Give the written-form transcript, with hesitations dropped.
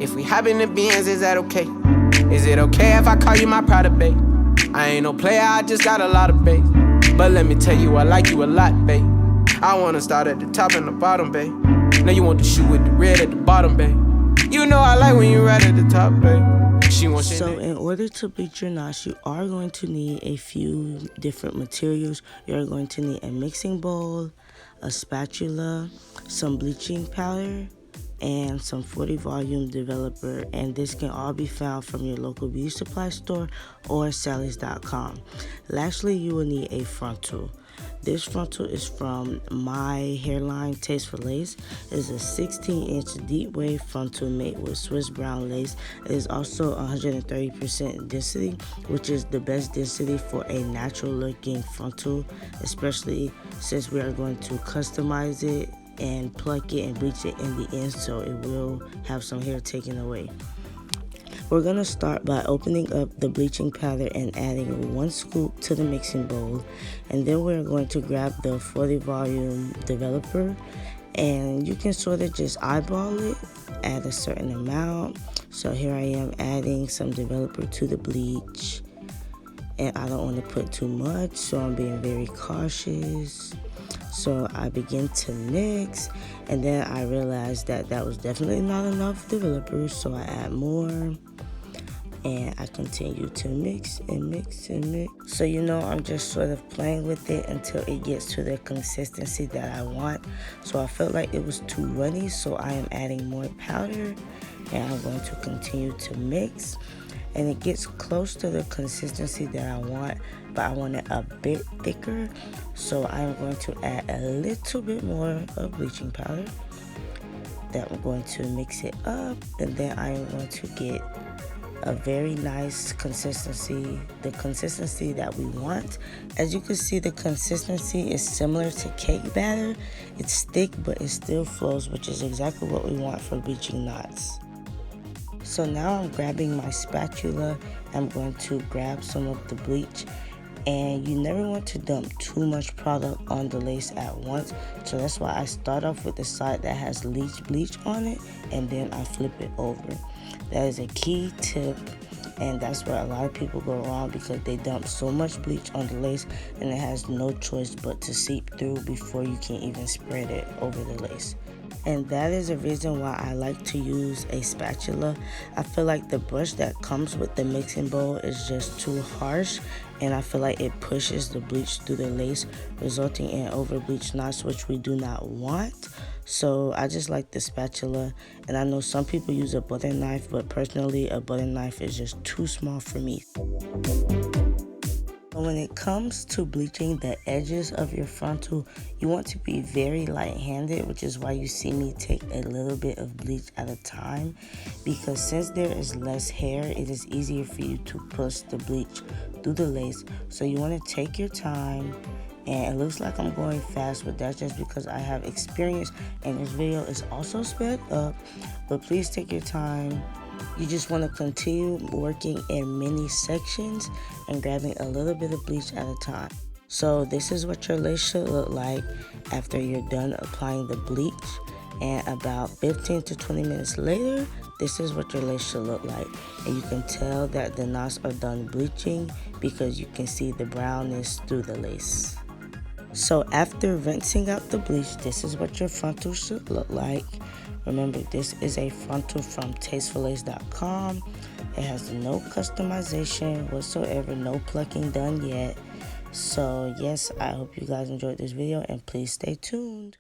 If we hop in the Benz, is that okay? Is it okay if I call you my pride, babe? I ain't no player, I just got a lot of bass. But let me tell you, I like you a lot, babe. I wanna start at the top and the bottom, babe. Now you want the shoe with the red at the bottom, babe. You know I like when you right at the top, babe. So in order to bleach your knots, you are going to need a few different materials. You're going to need a mixing bowl, a spatula, some bleaching powder, and some 40 volume developer, and this can all be found from your local beauty supply store or sallys.com. Lastly, you will need a frontal. This frontal is from my hairline Taste for Lace. It is a 16-inch deep wave frontal made with Swiss brown lace. It is also 130% density, which is the best density for a natural looking frontal, especially since we are going to customize it and pluck it and bleach it in the end, so it will have some hair taken away. We're going to start by opening up the bleaching powder and adding 1 scoop to the mixing bowl, and then we're going to grab the 40 volume developer, and you can sort of just eyeball it, add a certain amount. So here I am adding some developer to the bleach, and I don't want to put too much, so I'm being very cautious. So I begin to mix, and then I realized that that was definitely not enough developer, so I add more, and I continue to mix and mix and mix. So you know, I'm just sort of playing with it until it gets to the consistency that I want. So I felt like it was too runny, so I am adding more powder, and I'm going to continue to mix. And it gets close to the consistency that I want, but I want it a bit thicker. So I'm going to add a little bit more of bleaching powder. Then I'm going to mix it up, and then I am going to get a very nice consistency, the consistency that we want. As you can see, the consistency is similar to cake batter. It's thick, but it still flows, which is exactly what we want for bleaching knots. So now I'm grabbing my spatula. I'm going to grab some of the bleach, and you never want to dump too much product on the lace at once. So that's why I start off with the side that has least bleach on it, and then I flip it over. That is a key tip, and that's where a lot of people go wrong, because they dump so much bleach on the lace and it has no choice but to seep through before you can even spread it over the lace. And that is a reason why I like to use a spatula. I feel like the brush that comes with the mixing bowl is just too harsh, and I feel like it pushes the bleach through the lace, resulting in over bleached knots, which we do not want. So I just like the spatula, and I know some people use a butter knife, but personally a butter knife is just too small for me. When it comes to bleaching the edges of your frontal, you want to be very light-handed, which is why you see me take a little bit of bleach at a time, because since there is less hair, it is easier for you to push the bleach through the lace. So you want to take your time, and it looks like I'm going fast, but that's just because I have experience, and this video is also sped up, but please take your time. You just want to continue working in mini sections and grabbing a little bit of bleach at a time. So this is what your lace should look like after you're done applying the bleach, and about 15 to 20 minutes later, this is what your lace should look like. And you can tell that the knots are done bleaching because you can see the brownness through the lace. So after rinsing out the bleach, this is what your frontal should look like. Remember, this is a frontal from tasteforlace.com. It has no customization whatsoever, no plucking done yet. So yes, I hope you guys enjoyed this video, and please stay tuned.